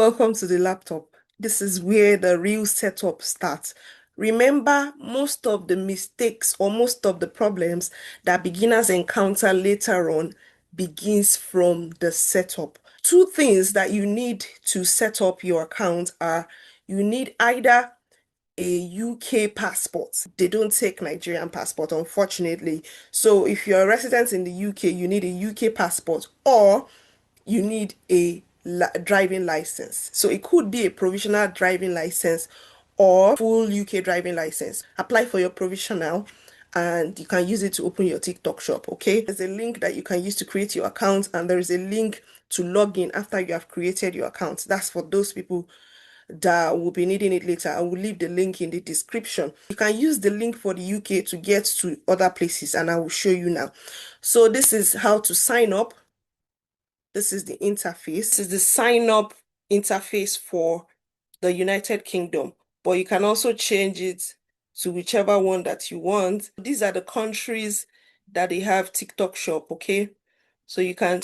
welcome to the laptop. This is where the real setup starts. Remember, most of the mistakes or most of the problems that beginners encounter later on begins from the setup. Two things that you need to set up your account are you need either a UK passport. They don't take Nigerian passport, unfortunately. So if you're a resident in the UK, you need a UK passport, or you need a driving license. So it could be a provisional driving license or full UK driving license. Apply for your provisional and you can use it to open your TikTok shop, okay? There's a link that you can use to create your account, and there is a link to log in after you have created your account. That's for those people that will be needing it later. I will leave the link in the description. You can use the link for the UK to get to other places, and I will show you now. So this is how to sign up. This is the interface. This is the sign up interface for the United Kingdom, but you can also change it to whichever one that you want. These are the countries that they have TikTok shop, okay? So you can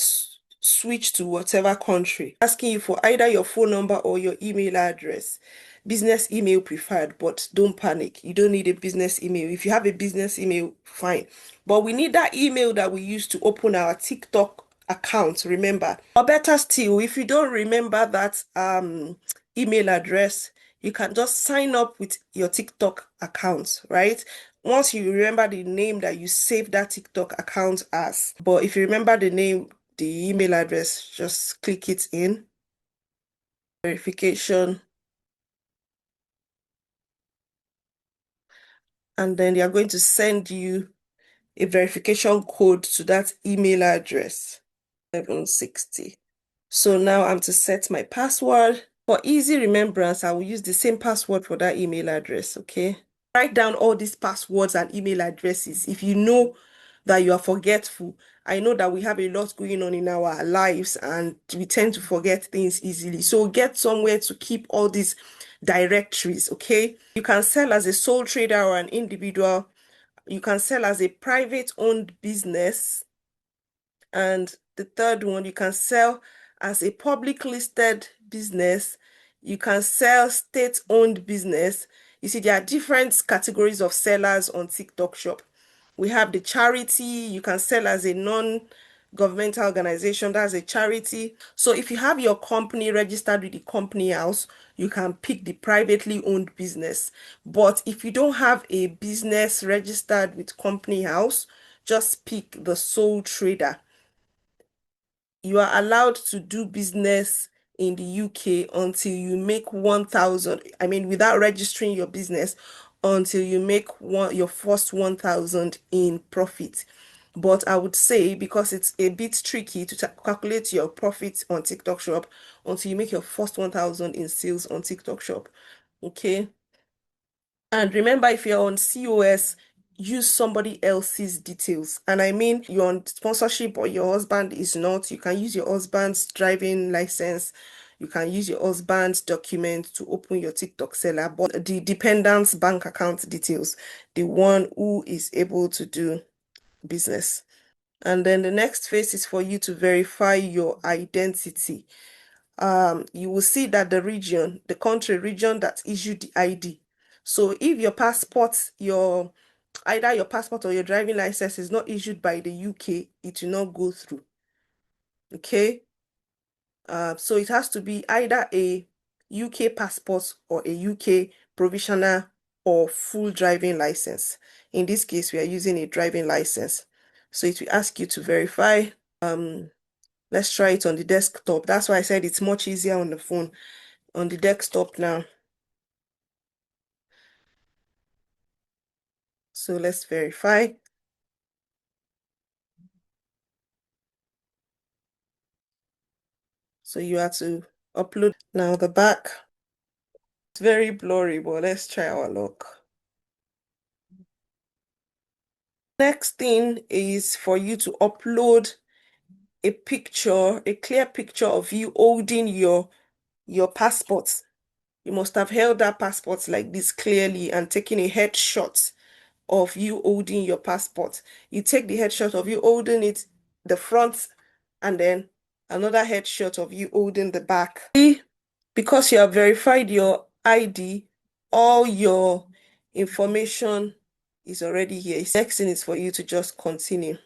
switch to whatever country. Asking you for either your phone number or your email address. Business email preferred, but don't panic. You don't need a business email. If you have a business email, fine. But we need that email that we use to open our TikTok account, remember. Or better still, if you don't remember that email address, you can just sign up with your TikTok account, right? Once you remember the name that you saved that TikTok account as. But if you remember the name, the email address, just click it in. Verification. And then they are going to send you a verification code to that email address. 760. So now I'm to set my password. For easy remembrance, I will use the same password for that email address, okay? Write down all these passwords and email addresses. If you know that you are forgetful, I know that we have a lot going on in our lives and we tend to forget things easily. So get somewhere to keep all these directories, okay? You can sell as a sole trader or an individual. You can sell as a private-owned business. And the third one, you can sell as a public listed business. You can sell state-owned business. You see, there are different categories of sellers on TikTok shop. We have the charity. You can sell as a non-governmental organization. That's a charity. So if you have your company registered with the company house, you can pick the privately owned business. But if you don't have a business registered with company house, just pick the sole trader. You are allowed to do business in the UK until you make 1,000. I mean, without registering your business until you make your first 1,000 in profit. But I would say, because it's a bit tricky to calculate your profit on TikTok shop until you make your first 1,000 in sales on TikTok shop. Okay. And remember, if you're on COS, use somebody else's details. And I mean, you're on sponsorship or your husband is not, you can use your husband's driving license. You can use your husband's document to open your TikTok seller, but the dependent's bank account details, the one who is able to do business. And then the next phase is for you to verify your identity. You will see that the region, the country region that issued the ID. So if your passport, either your passport or your driving license is not issued by the UK, it will not go through. Okay. So it has to be either a UK passport or a UK provisional or full driving license. In this case, we are using a driving license. So it will ask you to verify. Let's try it on the desktop. That's why I said it's much easier on the phone. On the desktop now. So let's verify. So you have to upload now the back. It's very blurry, but let's try our luck. Next thing is for you to upload a picture, a clear picture of you holding your passport. You must have held that passport like this clearly and taken a headshot of you holding your passport. You take the headshot of you holding it, the front, and then another headshot of you holding the back. Because you have verified your ID, all your information is already here. Next thing is for you to just continue.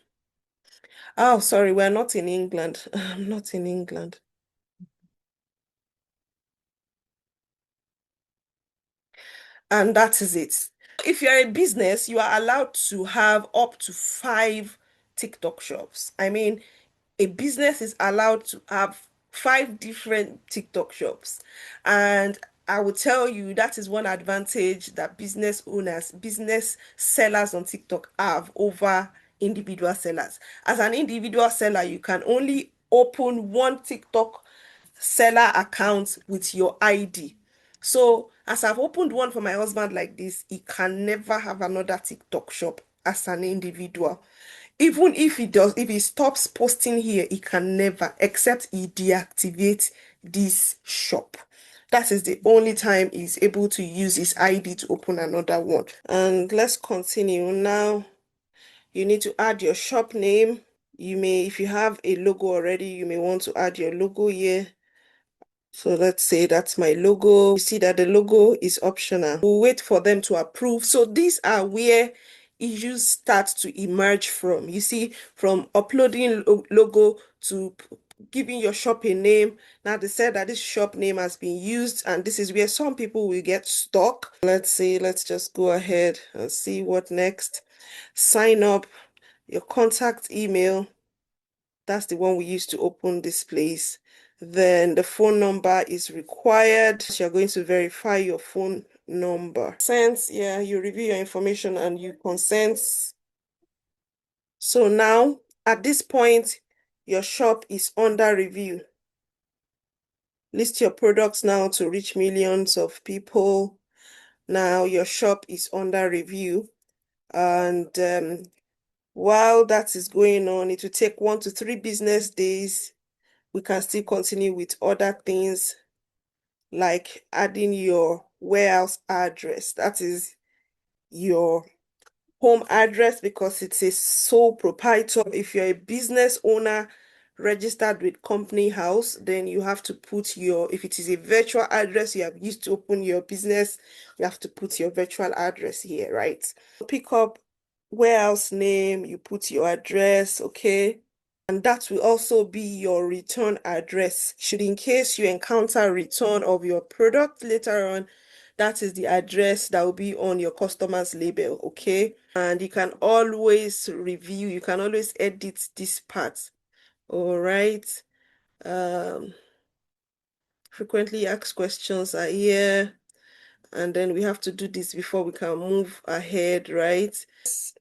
Oh, sorry, we're not in England. I'm not in England. And that is it. If you're a business, you are allowed to have up to 5 TikTok shops. I mean, a business is allowed to have 5 different TikTok shops. And I will tell you that is one advantage that business owners, business sellers on TikTok have over individual sellers. As an individual seller, you can only open one TikTok seller account with your ID. So, as I've opened one for my husband like this, he can never have another TikTok shop as an individual. Even if he does, if he stops posting here, he can never, except he deactivate this shop. That is the only time he's able to use his ID to open another one. And let's continue. Now, you need to add your shop name. You may, if you have a logo already, you may want to add your logo here. So let's say that's my logo. You see that the logo is optional. We'll wait for them to approve. So these are where issues start to emerge from. You see, from uploading logo to giving your shop a name. Now they said that this shop name has been used, and this is where some people will get stuck. Let's see, let's just go ahead and see what next. Sign up, your contact email. That's the one we use to open this place. Then the phone number is required. You're going to verify your phone number. Since, yeah, you review your information and you consent. So now, at this point, your shop is under review. List your products now to reach millions of people. Now your shop is under review. And while that is going on, it will take 1 to 3 business days. We can still continue with other things like adding your warehouse address. That is your home address because it's a sole proprietor. If you're a business owner registered with Company House, then you have to put your, if it is a virtual address you have used to open your business, you have to put your virtual address here, right? Pick up warehouse name, you put your address, okay? And that will also be your return address. Should in case you encounter return of your product later on, that is the address that will be on your customer's label, okay? And you can always review, you can always edit this part, all right? Frequently asked questions are here, and then we have to do this before we can move ahead, right?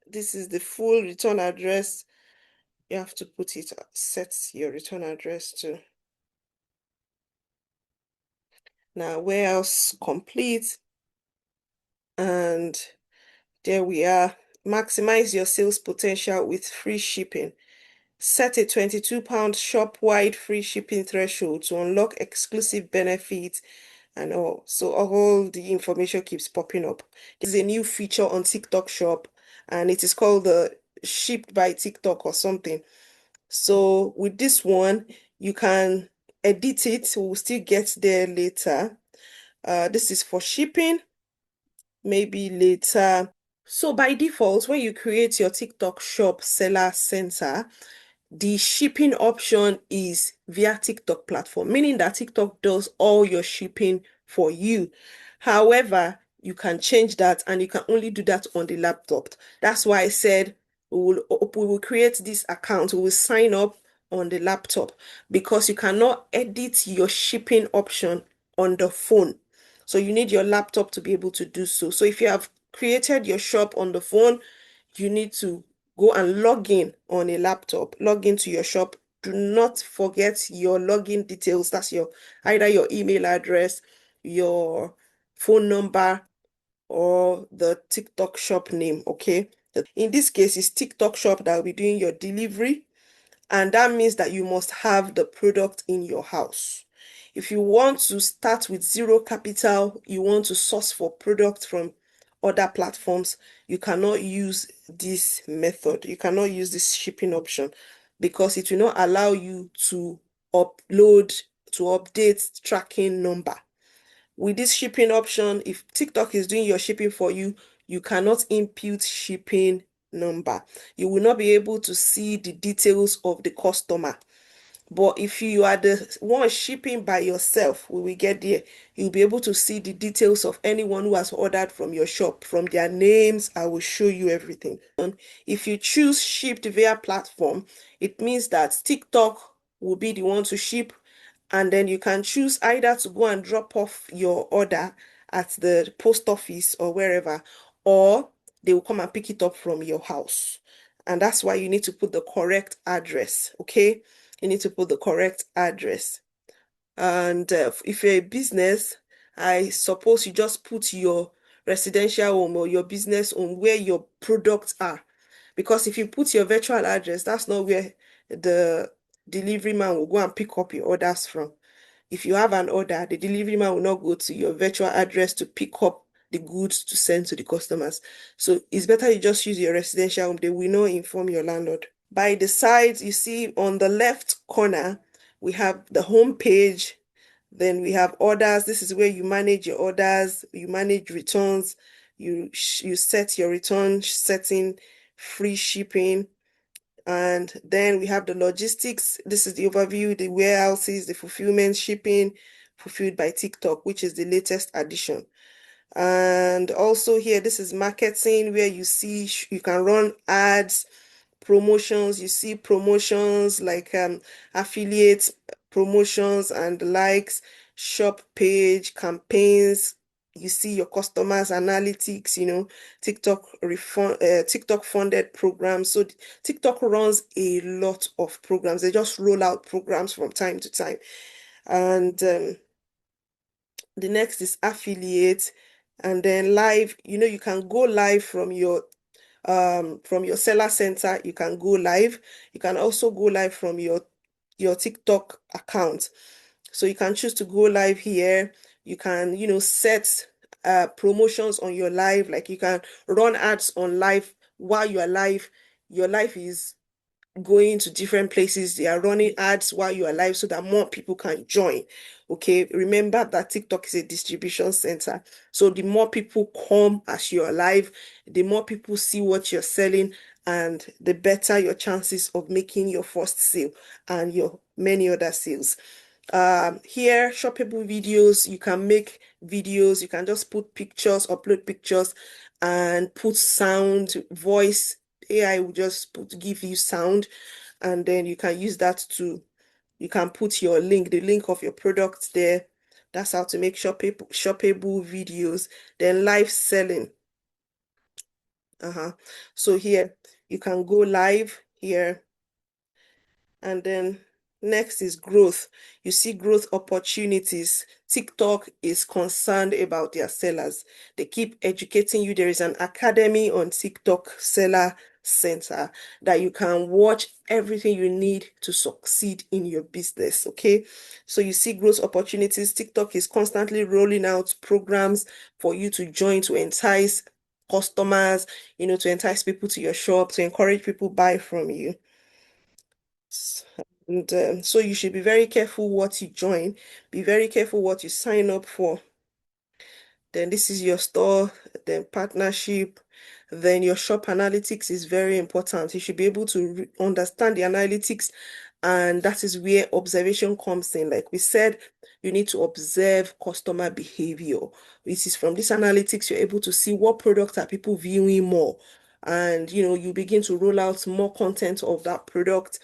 This is the full return address. You have to put it, set your return address to. Now, warehouse complete. And there we are. Maximize your sales potential with free shipping. Set a £22 shop-wide free shipping threshold to unlock exclusive benefits and all. So all the information keeps popping up. This is a new feature on TikTok Shop, and it is called the Shipped by TikTok or something. So with this one, you can edit it. We'll still get there later. This is for shipping, maybe later. So by default, when you create your TikTok Shop Seller Center, the shipping option is via TikTok platform, meaning that TikTok does all your shipping for you. However, you can change that and you can only do that on the laptop. That's why I said we will create this account, we will sign up on the laptop because you cannot edit your shipping option on the phone. So you need your laptop to be able to do so. So if you have created your shop on the phone, you need to go and log in on a laptop, log into your shop. Do not forget your login details. That's your either your email address, your phone number, or the TikTok shop name, okay? In this case, it's TikTok shop that will be doing your delivery, and that means that you must have the product in your house. If you want to start with zero capital, you want to source for products from other platforms, you cannot use this method. You cannot use this shipping option because it will not allow you to upload to update tracking number. With this shipping option, if TikTok is doing your shipping for you, you cannot impute shipping number. You will not be able to see the details of the customer. But if you are the one shipping by yourself, when we get there, you'll be able to see the details of anyone who has ordered from your shop, from their names. I will show you everything. And if you choose shipped via platform, it means that TikTok will be the one to ship, and then you can choose either to go and drop off your order at the post office or wherever, or they will come and pick it up from your house. And that's why you need to put the correct address, okay? You need to put the correct address. And if you're a business, I suppose you just put your residential home or your business home where your products are. Because if you put your virtual address, that's not where the delivery man will go and pick up your orders from. If you have an order, the delivery man will not go to your virtual address to pick up the goods to send to the customers. So it's better you just use your residential home. They will not inform your landlord. By the sides, you see on the left corner, we have the home page. Then we have orders. This is where you manage your orders, you manage returns, you set your return setting, free shipping. And then we have the logistics. This is the overview, the warehouses, the fulfillment, shipping, fulfilled by TikTok, which is the latest addition. And also here, this is marketing, where you see you can run ads, promotions. You see promotions like affiliate promotions and the likes, shop page, campaigns. You see your customers analytics, TikTok funded programs. So TikTok runs a lot of programs. They just roll out programs from time to time. And the next is affiliate, and then live. You can go live from your seller center. You can go live. You can also go live from your TikTok account. So you can choose to go live here. You can, set promotions on your live. Like you can run ads on live while you are live. Your live is going to different places. They are running ads while you are live so that more people can join. Okay, remember that TikTok is a distribution center. So the more people come as you're live, the more people see what you're selling, and the better your chances of making your first sale and your many other sales. Here, shoppable videos, you can make videos. You can just put pictures, upload pictures, and put sound, voice. AI will just give you sound, and then you can use that you can put your link, the link of your product there. That's how to make shoppable videos. Then live selling. So here, you can go live here. And then next is growth. You see growth opportunities. TikTok is concerned about their sellers. They keep educating you. There is an academy on TikTok Seller Center that you can watch everything you need to succeed in your business. Okay. So you see growth opportunities. TikTok is constantly rolling out programs for you to join to entice customers, to entice people to your shop, to encourage people buy from you. And so you should be very careful what you join, be very careful what you sign up for. Then this is your store, then partnership, then your shop analytics is very important. You should be able to understand the analytics, and that is where observation comes in. Like we said, you need to observe customer behavior. This is from this analytics, you're able to see what products are people viewing more. And you begin to roll out more content of that product.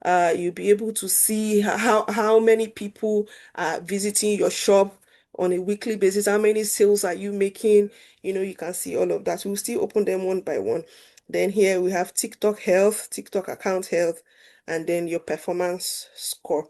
You'll be able to see how many people are visiting your shop on a weekly basis. How many sales are you making? You can see all of that. We'll still open them one by one. Then here we have TikTok health, TikTok account health, and then your performance score.